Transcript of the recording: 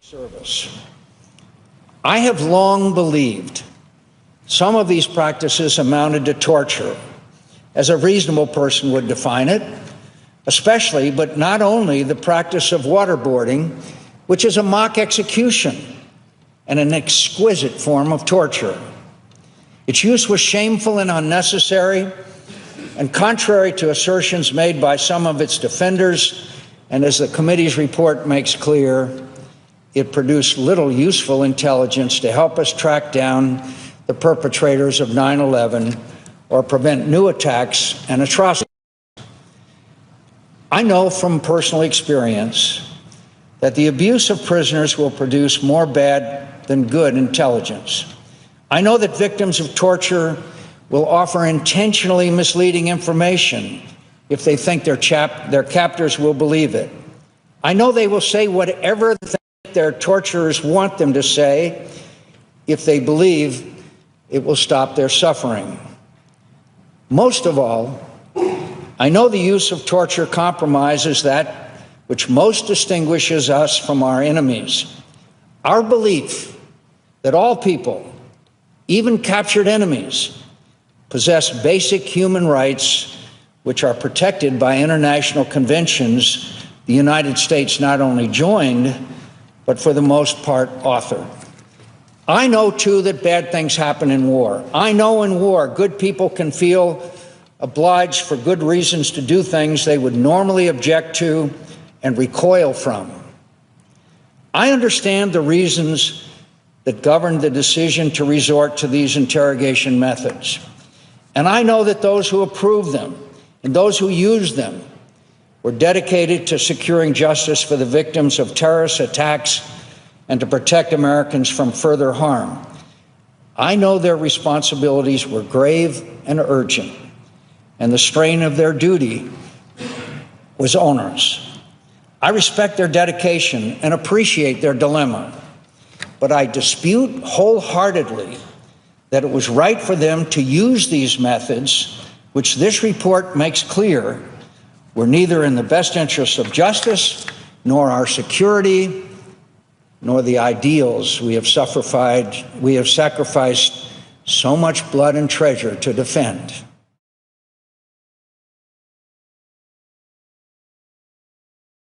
service. I have long believed some of these practices amounted to torture, as a reasonable person would define it, especially, but not only, the practice of waterboarding, which is a mock execution and an exquisite form of torture. Its use was shameful and unnecessary, and contrary to assertions made by some of its defenders, and as the committee's report makes clear, it produced little useful intelligence to help us track down the perpetrators of 9/11 or prevent new attacks and atrocities. I know from personal experience that the abuse of prisoners will produce more bad than good intelligence. I know that victims of torture will offer intentionally misleading information if they think their captors will believe it. I know they will say whatever their torturers want them to say if they believe it will stop their suffering. Most of all, I know the use of torture compromises that which most distinguishes us from our enemies: our belief that all people, even captured enemies, possess basic human rights which are protected by international conventions the United States not only joined, but for the most part authored. I know, too, that bad things happen in war. I know in war good people can feel obliged for good reasons to do things they would normally object to and recoil from. I understand the reasons that governed the decision to resort to these interrogation methods. And I know that those who approved them and those who used them were dedicated to securing justice for the victims of terrorist attacks and to protect Americans from further harm. I know their responsibilities were grave and urgent, and the strain of their duty was onerous. I respect their dedication and appreciate their dilemma, but I dispute wholeheartedly that it was right for them to use these methods, which this report makes clear were neither in the best interest of justice, nor our security, nor the ideals we have sacrificed so much blood and treasure to defend.